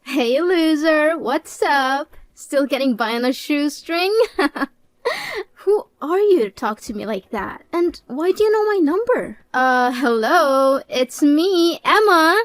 Hey loser, what's up? Still getting by on a shoestring? Who are you to talk to me like that? And why do you know my number? Hello, it's me, Emma.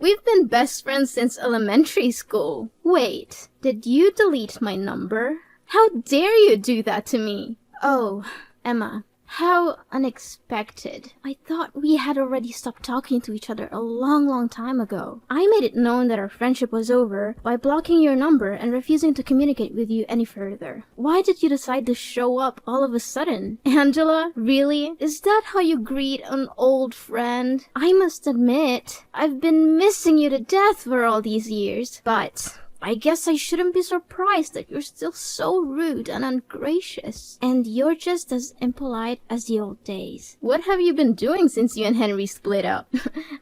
We've been best friends since elementary school. Wait, did you delete my number? How dare you do that to me? Oh, Emma. How unexpected. I thought we had already stopped talking to each other a long time ago. I made it known that our friendship was over by blocking your number and refusing to communicate with you any further. Why did you decide to show up all of a sudden? Angela, really? Is that how you greet an old friend? I must admit, I've been missing you to death for all these years, but I guess I shouldn't be surprised that you're still so rude and ungracious. And you're just as impolite as the old days. What have you been doing since you and Henry split up?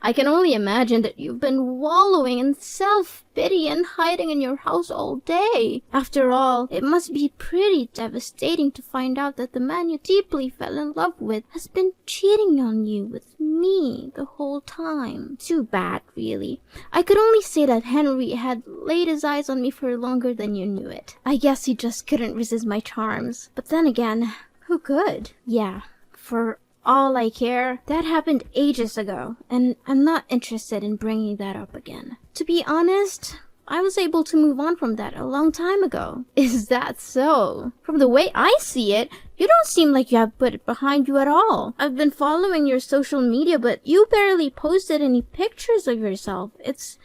I can only imagine that you've been wallowing in self-pity and hiding in your house all day. After all, it must be pretty devastating to find out that the man you deeply fell in love with has been cheating on you with me the whole time. Too bad, really. I could only say that Henry had laid his eyes on me for longer than you knew it. I guess he just couldn't resist my charms. But then again, who could? Yeah, for all I care, that happened ages ago, and I'm not interested in bringing that up again. To be honest, I was able to move on from that a long time ago. Is that so? From the way I see it, you don't seem like you have put it behind you at all. I've been following your social media, but you barely posted any pictures of yourself. It's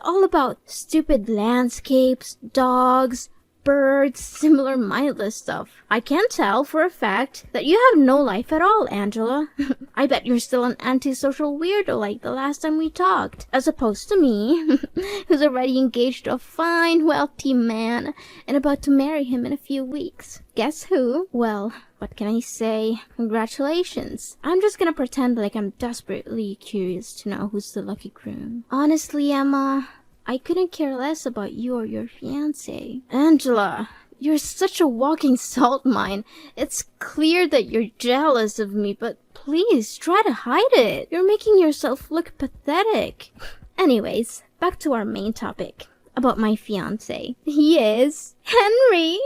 all about stupid landscapes, dogs, birds, similar mindless stuff. I can tell for a fact that you have no life at all, Angela. I bet you're still an antisocial weirdo like the last time we talked, as opposed to me, who's already engaged to a fine, wealthy man and about to marry him in a few weeks. Guess who? Well, what can I say? Congratulations. I'm just gonna pretend like I'm desperately curious to know who's the lucky groom. Honestly, Emma, I couldn't care less about you or your fiancé. Angela, you're such a walking salt mine. It's clear that you're jealous of me, but please try to hide it. You're making yourself look pathetic. Anyways, back to our main topic. About my fiancé. He is Henry.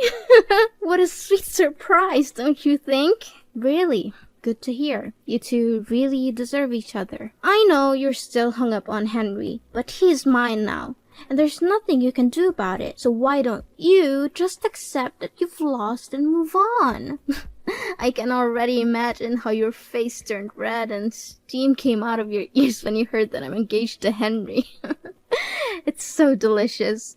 What a sweet surprise, don't you think? Really? Good to hear. You two really deserve each other. I know you're still hung up on Henry, but he's mine now, and there's nothing you can do about it. So why don't you just accept that you've lost and move on? I can already imagine how your face turned red and steam came out of your ears when you heard that I'm engaged to Henry. It's so delicious.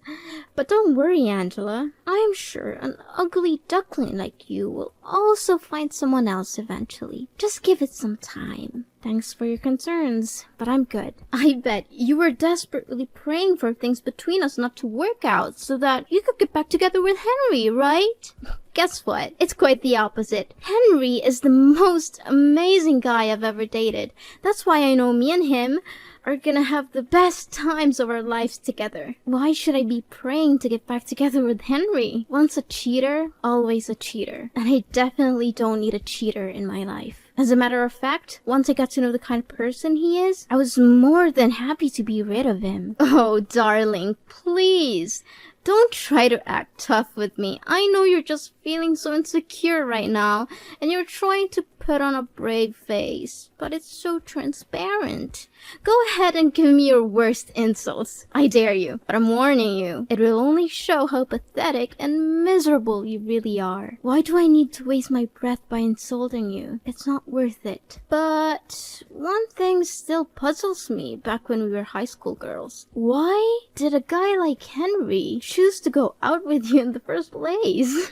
But don't worry, Angela. I'm sure an ugly duckling like you will also find someone else eventually. Just give it some time. Thanks for your concerns, but I'm good. I bet you were desperately praying for things between us not to work out so that you could get back together with Henry, right? Guess what? It's quite the opposite. Henry is the most amazing guy I've ever dated. That's why I know me and him are gonna have the best times of our lives together. Why should I be praying to get back together with Henry? Once a cheater, always a cheater. And I definitely don't need a cheater in my life. As a matter of fact, once I got to know the kind of person he is, I was more than happy to be rid of him. Oh, darling, please. Don't try to act tough with me. I know you're just feeling so insecure right now, and you're trying to put on a brave face, but it's so transparent. Go ahead and give me your worst insults. I dare you, but I'm warning you. It will only show how pathetic and miserable you really are. Why do I need to waste my breath by insulting you? It's not worth it. But one thing still puzzles me back when we were high school girls. Why did a guy like Henry choose to go out with you in the first place?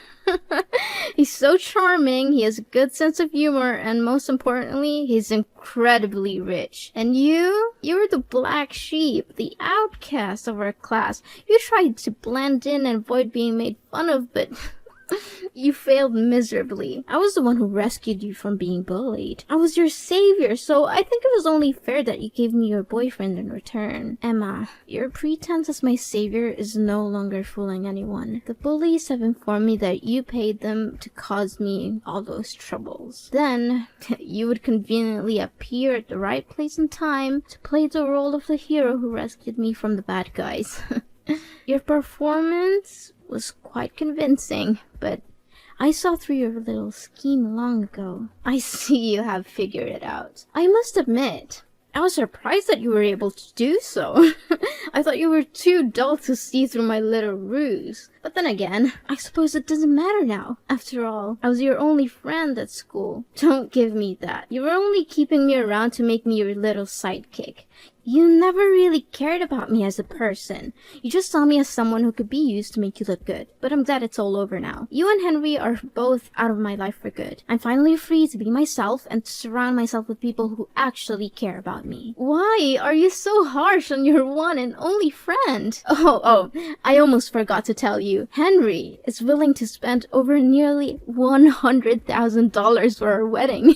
He's so charming, he has a good sense of humor, and most importantly, he's incredibly rich. And you're the black sheep, the outcast of our class. You tried to blend in and avoid being made fun of, but you failed miserably. I was the one who rescued you from being bullied. I was your savior, so I think it was only fair that you gave me your boyfriend in return. Emma, your pretense as my savior is no longer fooling anyone. The bullies have informed me that you paid them to cause me all those troubles. Then, you would conveniently appear at the right place and time to play the role of the hero who rescued me from the bad guys. Your performance was quite convincing, but I saw through your little scheme long ago. I see you have figured it out. I must admit, I was surprised that you were able to do so. I thought you were too dull to see through my little ruse. But then again, I suppose it doesn't matter now. After all, I was your only friend at school. Don't give me that. You were only keeping me around to make me your little sidekick. You never really cared about me as a person. You just saw me as someone who could be used to make you look good. But I'm glad it's all over now. You and Henry are both out of my life for good. I'm finally free to be myself and to surround myself with people who actually care about me. Why are you so harsh on your one and only friend? Oh, I almost forgot to tell you. Henry is willing to spend over nearly $100,000 for our wedding.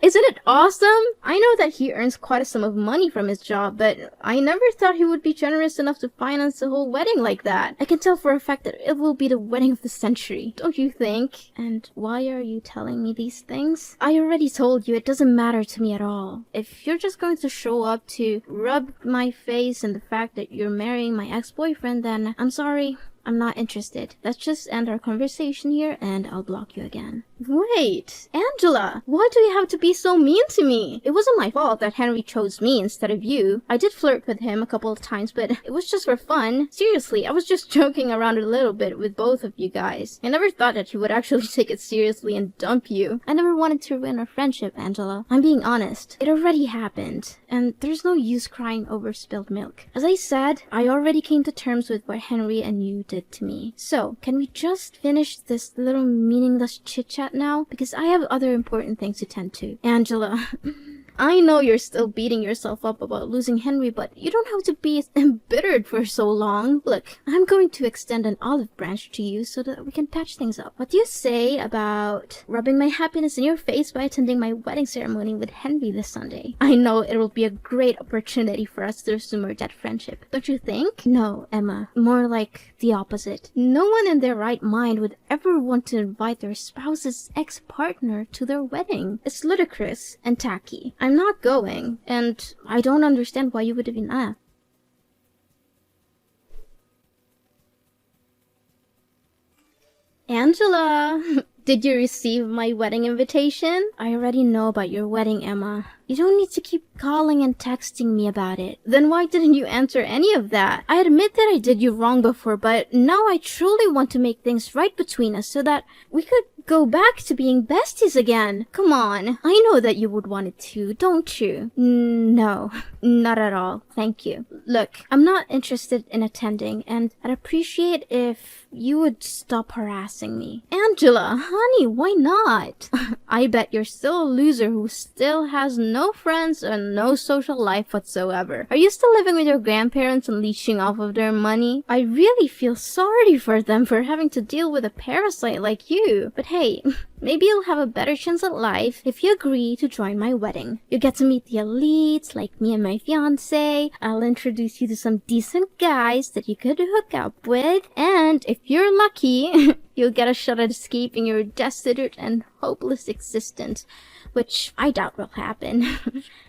Isn't it awesome? I know that he earns quite a sum of money from his job, but I never thought he would be generous enough to finance the whole wedding like that. I can tell for a fact that it will be the wedding of the century. Don't you think? And why are you telling me these things? I already told you it doesn't matter to me at all. If you're just going to show up to rub my face in the fact that you're marrying my ex-boyfriend, then I'm sorry. I'm not interested. Let's just end our conversation here and I'll block you again. Wait, Angela, why do you have to be so mean to me? It wasn't my fault that Henry chose me instead of you. I did flirt with him a couple of times, but it was just for fun. Seriously, I was just joking around a little bit with both of you guys. I never thought that he would actually take it seriously and dump you. I never wanted to ruin our friendship, Angela. I'm being honest. It already happened, and there's no use crying over spilled milk. As I said, I already came to terms with what Henry and you did to me. So, can we just finish this little meaningless chit-chat now? Because I have other important things to tend to. Angela, I know you're still beating yourself up about losing Henry, but you don't have to be embittered for so long. Look, I'm going to extend an olive branch to you so that we can patch things up. What do you say about rubbing my happiness in your face by attending my wedding ceremony with Henry this Sunday? I know it will be a great opportunity for us to resume our dead friendship. Don't you think? No, Emma. More like the opposite. No one in their right mind would ever want to invite their spouse's ex-partner to their wedding. It's ludicrous and tacky. I'm not going, and I don't understand why you would even ask. Angela, did you receive my wedding invitation? I already know about your wedding, Emma. You don't need to keep calling and texting me about it. Then why didn't you answer any of that? I admit that I did you wrong before, but now I truly want to make things right between us so that we could go back to being besties again. Come on. I know that you would want it too, don't you? No, not at all. Thank you. Look, I'm not interested in attending, and I'd appreciate if you would stop harassing me. Angela, honey, why not? I bet you're still a loser who still has no friends and no social life whatsoever. Are you still living with your grandparents and leeching off of their money? I really feel sorry for them for having to deal with a parasite like you. But hey, maybe you'll have a better chance at life if you agree to join my wedding. You get to meet the elites like me and my fiancé. I'll introduce you to some decent guys that you could hook up with. And if you're lucky, you'll get a shot at escaping your destitute and hopeless existence, which I doubt will happen.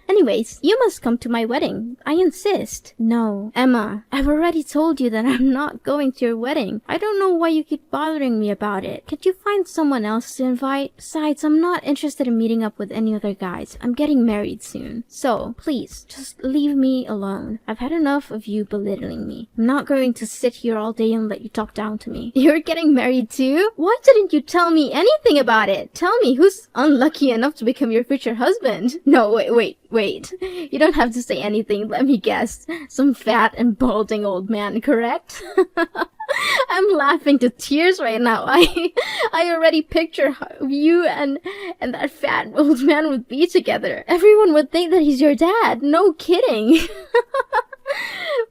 Anyways, you must come to my wedding. I insist. No, Emma, I've already told you that I'm not going to your wedding. I don't know why you keep bothering me about it. Could you find someone else to invite? Besides, I'm not interested in meeting up with any other guys. I'm getting married soon. So, please, just leave me alone. I've had enough of you belittling me. I'm not going to sit here all day and let you talk down to me. You're getting married too? Why didn't you tell me anything about it? Tell me who's unlucky enough to become your future husband. No, wait. You don't have to say anything. Let me guess. Some fat and balding old man, correct? I'm laughing to tears right now. I already picture how you and that fat old man would be together. Everyone would think that he's your dad. No kidding.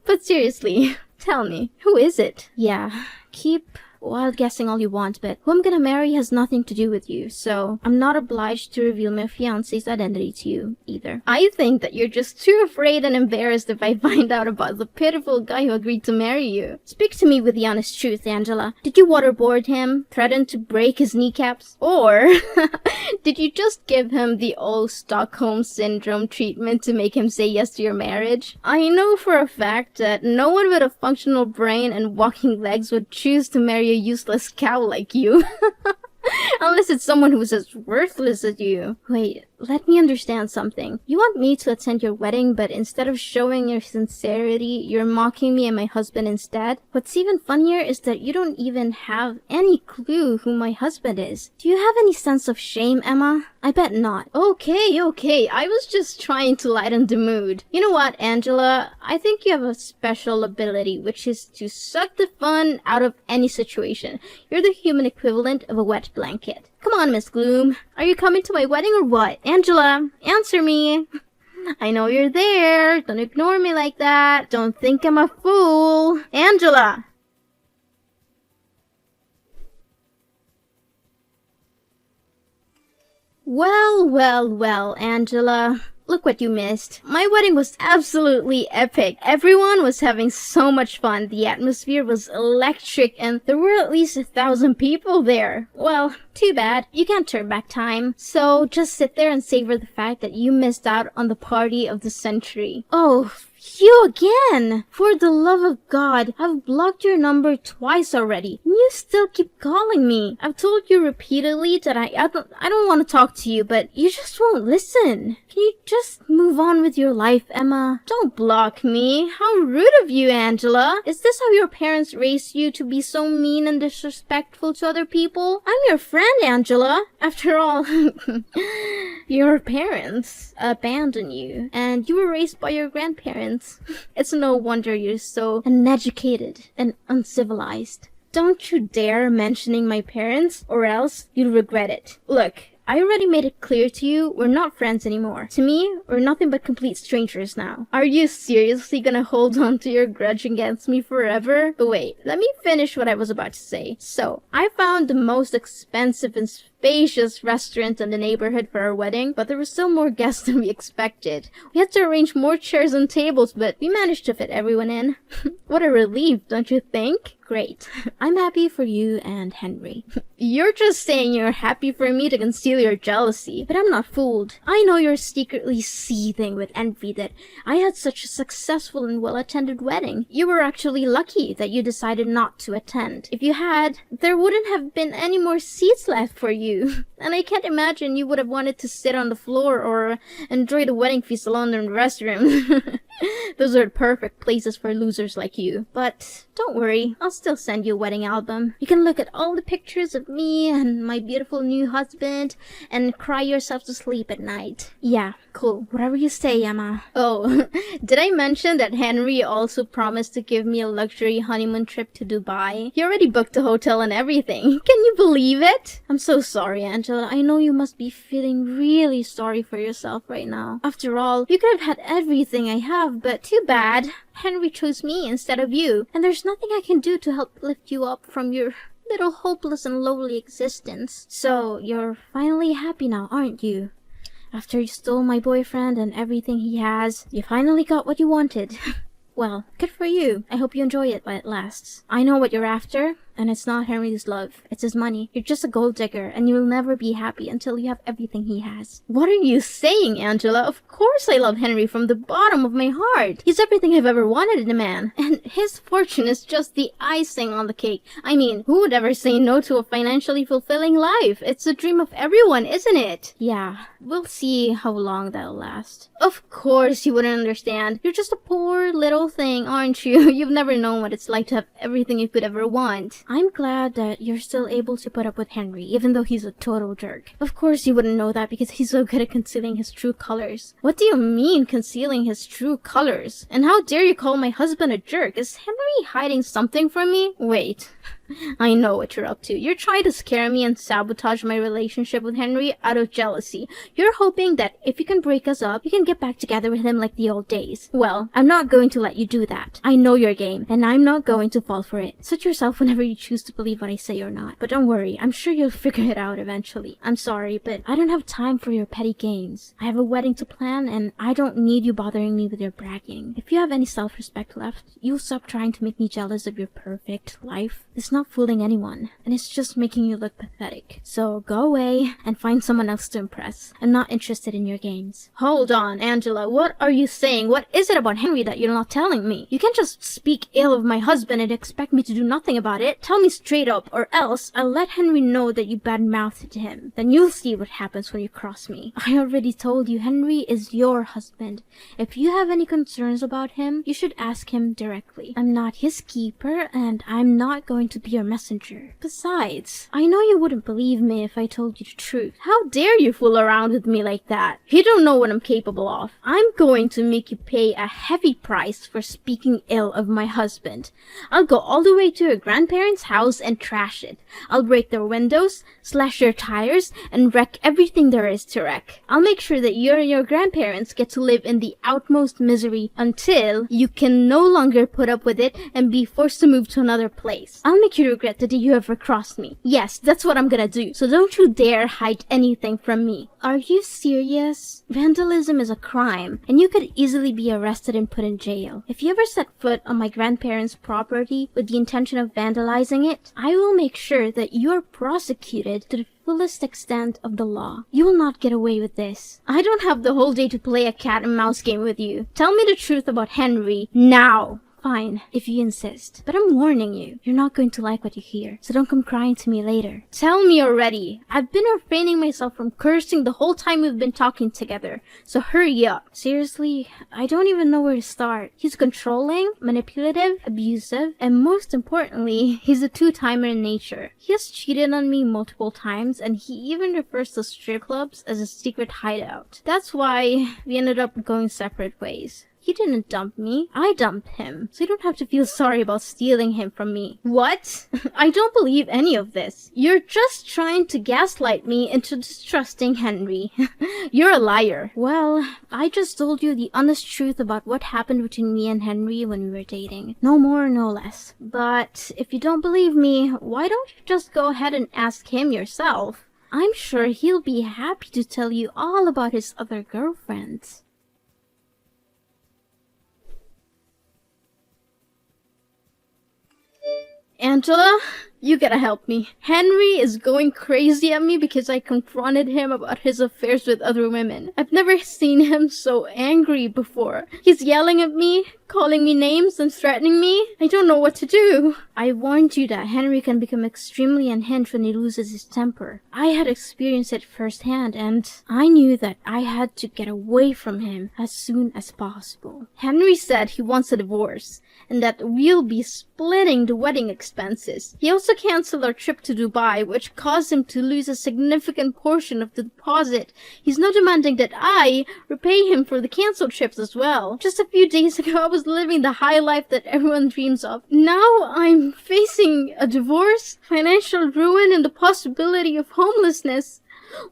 But seriously, tell me, who is it? Yeah, keep wild guessing all you want, but who I'm gonna marry has nothing to do with you, so I'm not obliged to reveal my fiancé's identity to you, either. I think that you're just too afraid and embarrassed if I find out about the pitiful guy who agreed to marry you. Speak to me with the honest truth, Angela. Did you waterboard him, threaten to break his kneecaps, or did you just give him the old Stockholm Syndrome treatment to make him say yes to your marriage? I know for a fact that no one with a functional brain and walking legs would choose to marry a useless cow like you. Unless it's someone who's as worthless as you. Wait, let me understand something. You want me to attend your wedding, but instead of showing your sincerity, you're mocking me and my husband instead? What's even funnier is that you don't even have any clue who my husband is. Do you have any sense of shame, Emma? I bet not. Okay, I was just trying to lighten the mood. You know what, Angela? I think you have a special ability, which is to suck the fun out of any situation. You're the human equivalent of a wet blanket. Come on, Miss Gloom. Are you coming to my wedding or what? Angela, answer me. I know you're there. Don't ignore me like that. Don't think I'm a fool. Angela! Well, Angela. Look what you missed. My wedding was absolutely epic. Everyone was having so much fun. The atmosphere was electric and there were at least 1,000 people there. Well, too bad. You can't turn back time. So just sit there and savor the fact that you missed out on the party of the century. Oh, you again! For the love of God, I've blocked your number twice already. And you still keep calling me. I've told you repeatedly that I don't want to talk to you, but you just won't listen. Can you just move on with your life, Emma? Don't block me. How rude of you, Angela. Is this how your parents raised you, to be so mean and disrespectful to other people? I'm your friend, Angela. After all, your parents abandoned you, and you were raised by your grandparents. It's no wonder you're so uneducated and uncivilized. Don't you dare mentioning my parents, or else you'll regret it. Look, I already made it clear to you, we're not friends anymore. To me, we're nothing but complete strangers now. Are you seriously gonna hold on to your grudge against me forever? But wait, let me finish what I was about to say. So, I found the most expensive and spacious restaurant in the neighborhood for our wedding, but there were still more guests than we expected. We had to arrange more chairs and tables, but we managed to fit everyone in. What a relief, don't you think? Great. I'm happy for you and Henry. You're just saying you're happy for me to conceal your jealousy, but I'm not fooled. I know you're secretly seething with envy that I had such a successful and well-attended wedding. You were actually lucky that you decided not to attend. If you had, there wouldn't have been any more seats left for you. And I can't imagine you would have wanted to sit on the floor or enjoy the wedding feast alone in the restroom. Those are perfect places for losers like you. But don't worry, I'll still send you a wedding album. You can look at all the pictures of me and my beautiful new husband and cry yourself to sleep at night. Yeah, cool. Whatever you say, Emma. Oh, did I mention that Henry also promised to give me a luxury honeymoon trip to Dubai? He already booked a hotel and everything. Can you believe it? I'm so sorry, Angela. I know you must be feeling really sorry for yourself right now. After all, you could have had everything I have, but too bad. Henry chose me instead of you, and there's nothing I can do to help lift you up from your little hopeless and lowly existence. So, you're finally happy now, aren't you? After you stole my boyfriend and everything he has, you finally got what you wanted. Well, good for you. I hope you enjoy it while it lasts. I know what you're after, and it's not Henry's love. It's his money. You're just a gold digger, and you'll never be happy until you have everything he has. What are you saying, Angela? Of course I love Henry from the bottom of my heart. He's everything I've ever wanted in a man, and his fortune is just the icing on the cake. I mean, who would ever say no to a financially fulfilling life? It's the dream of everyone, isn't it? Yeah, we'll see how long that'll last. Of course you wouldn't understand. You're just a poor little thing, aren't you? You've never known what it's like to have everything you could ever want. I'm glad that you're still able to put up with Henry, even though he's a total jerk. Of course you wouldn't know that because he's so good at concealing his true colors. What do you mean, concealing his true colors? And how dare you call my husband a jerk? Is Henry hiding something from me? Wait, I know what you're up to. You're trying to scare me and sabotage my relationship with Henry out of jealousy. You're hoping that if you can break us up, you can get back together with him like the old days. Well, I'm not going to let you do that. I know your game, and I'm not going to fall for it. Suit yourself whenever you choose to believe what I say or not. But don't worry, I'm sure you'll figure it out eventually. I'm sorry, but I don't have time for your petty games. I have a wedding to plan, and I don't need you bothering me with your bragging. If you have any self-respect left, you'll stop trying to make me jealous of your perfect life. It's not fooling anyone, and it's just making you look pathetic. So go away and find someone else to impress. I'm not interested in your games. Hold on, Angela. What are you saying? What is it about Henry that you're not telling me? You can't just speak ill of my husband and expect me to do nothing about it. Tell me straight up, or else I'll let Henry know that you bad-mouthed him. Then you'll see what happens when you cross me. I already told you, Henry is your husband. If you have any concerns about him, you should ask him directly. I'm not his keeper, and I'm not going to be your messenger. Besides, I know you wouldn't believe me if I told you the truth. How dare you fool around with me like that? You don't know what I'm capable of. I'm going to make you pay a heavy price for speaking ill of my husband. I'll go all the way to your grandparents' house and trash it. I'll break their windows, slash their tires, and wreck everything there is to wreck. I'll make sure that you and your grandparents get to live in the utmost misery until you can no longer put up with it and be forced to move to another place. I'll make you regret the day you ever crossed me. Yes, that's what I'm gonna do. So don't you dare hide anything from me. Are you serious? Vandalism is a crime, and you could easily be arrested and put in jail. If you ever set foot on my grandparents' property with the intention of vandalizing it, I will make sure that you're prosecuted to the fullest extent of the law. You will not get away with this. I don't have the whole day to play a cat and mouse game with you. Tell me the truth about Henry now. Fine, if you insist. But I'm warning you, you're not going to like what you hear, so don't come crying to me later. Tell me already. I've been refraining myself from cursing the whole time we've been talking together, so hurry up. Seriously, I don't even know where to start. He's controlling, manipulative, abusive, and most importantly, he's a two-timer in nature. He has cheated on me multiple times, and he even refers to strip clubs as a secret hideout. That's why we ended up going separate ways. He didn't dump me. I dumped him. So you don't have to feel sorry about stealing him from me. What? I don't believe any of this. You're just trying to gaslight me into distrusting Henry. You're a liar. Well, I just told you the honest truth about what happened between me and Henry when we were dating. No more, no less. But if you don't believe me, why don't you just go ahead and ask him yourself? I'm sure he'll be happy to tell you all about his other girlfriends. Angela, you gotta help me. Henry is going crazy at me because I confronted him about his affairs with other women. I've never seen him so angry before. He's yelling at me, calling me names, and threatening me. I don't know what to do. I warned you that Henry can become extremely unhinged when he loses his temper. I had experienced it firsthand, and I knew that I had to get away from him as soon as possible. Henry said he wants a divorce, and that we'll be splitting the wedding expenses. He also canceled our trip to Dubai, which caused him to lose a significant portion of the deposit. He's now demanding that I repay him for the canceled trips as well. Just a few days ago, I was living the high life that everyone dreams of. Now I'm facing a divorce, financial ruin, and the possibility of homelessness.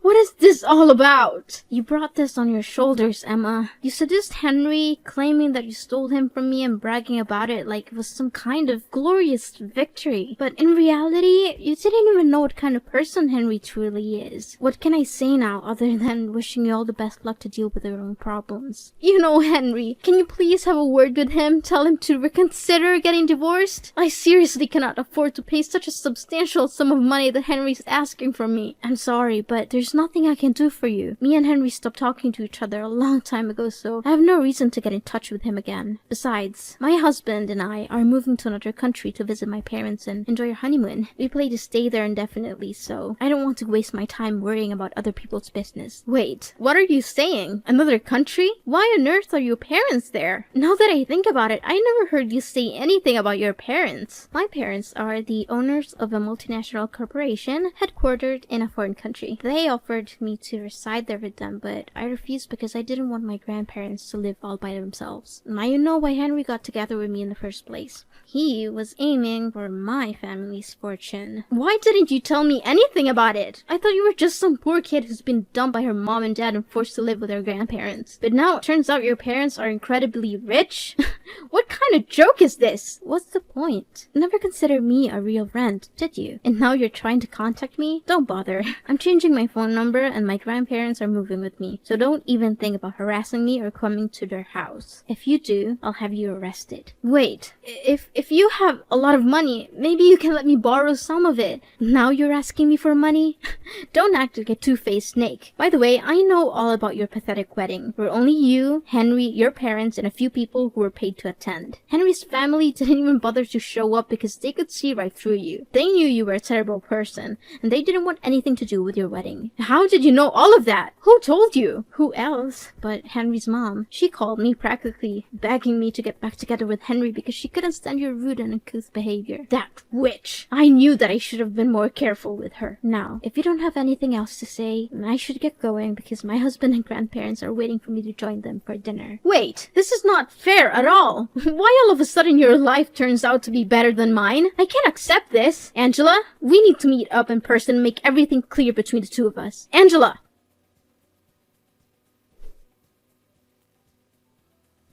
What is this all about? You brought this on your shoulders, Emma. You seduced Henry, claiming that you stole him from me and bragging about it like it was some kind of glorious victory. But in reality, you didn't even know what kind of person Henry truly is. What can I say now other than wishing you all the best luck to deal with your own problems? You know Henry. Can you please have a word with him? Tell him to reconsider getting divorced? I seriously cannot afford to pay such a substantial sum of money that Henry's asking from me. I'm sorry, but there's nothing I can do for you. Me and Henry stopped talking to each other a long time ago, so I have no reason to get in touch with him again. Besides, my husband and I are moving to another country to visit my parents and enjoy our honeymoon. We plan to stay there indefinitely, so I don't want to waste my time worrying about other people's business. Wait, what are you saying? Another country? Why on earth are your parents there? Now that I think about it, I never heard you say anything about your parents. My parents are the owners of a multinational corporation headquartered in a foreign country. They They offered me to reside there with them, but I refused because I didn't want my grandparents to live all by themselves. Now you know why Henry got together with me in the first place. He was aiming for my family's fortune. Why didn't you tell me anything about it? I thought you were just some poor kid who's been dumped by her mom and dad and forced to live with her grandparents. But now it turns out your parents are incredibly rich? What kind of joke is this? What's the point? Never considered me a real friend, did you? And now you're trying to contact me? Don't bother. I'm changing my phone number and my grandparents are moving with me. So don't even think about harassing me or coming to their house. If you do, I'll have you arrested. Wait, if you have a lot of money, maybe you can let me borrow some of it. Now you're asking me for money? Don't act like a two-faced snake. By the way, I know all about your pathetic wedding, where only you, Henry, your parents, and a few people who were paid to attend. Henry's family didn't even bother to show up because they could see right through you. They knew you were a terrible person, and they didn't want anything to do with your wedding. How did you know all of that? Who told you? Who else but Henry's mom? She called me practically begging me to get back together with Henry because she couldn't stand your rude and uncouth behavior. That witch! I knew that I should have been more careful with her. Now, if you don't have anything else to say, I should get going because my husband and grandparents are waiting for me to join them for dinner. Wait, this is not fair at all. Why all of a sudden your life turns out to be better than mine? I can't accept this. Angela, we need to meet up in person and make everything clear between the two of us. Angela!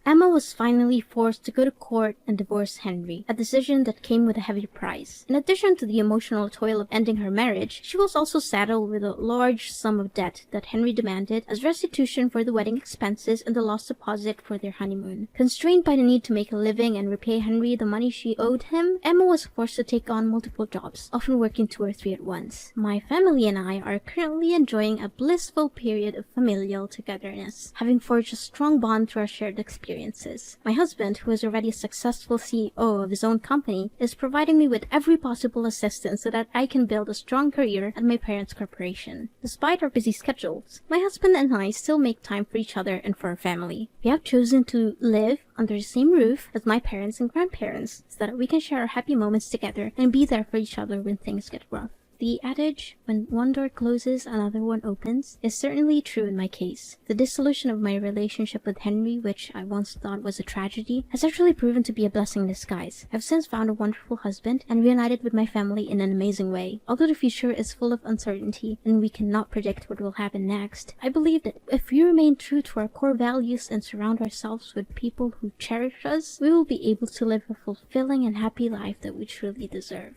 Emma was finally forced to go to court and divorce Henry, a decision that came with a heavy price. In addition to the emotional toil of ending her marriage, she was also saddled with a large sum of debt that Henry demanded as restitution for the wedding expenses and the lost deposit for their honeymoon. Constrained by the need to make a living and repay Henry the money she owed him, Emma was forced to take on multiple jobs, often working 2 or 3 at once. My family and I are currently enjoying a blissful period of familial togetherness, having forged a strong bond through our shared experiences. My husband, who is already a successful CEO of his own company, is providing me with every possible assistance so that I can build a strong career at my parents' corporation. Despite our busy schedules, my husband and I still make time for each other and for our family. We have chosen to live under the same roof as my parents and grandparents so that we can share our happy moments together and be there for each other when things get rough. The adage, when one door closes, another one opens, is certainly true in my case. The dissolution of my relationship with Henry, which I once thought was a tragedy, has actually proven to be a blessing in disguise. I've since found a wonderful husband and reunited with my family in an amazing way. Although the future is full of uncertainty and we cannot predict what will happen next, I believe that if we remain true to our core values and surround ourselves with people who cherish us, we will be able to live a fulfilling and happy life that we truly deserve.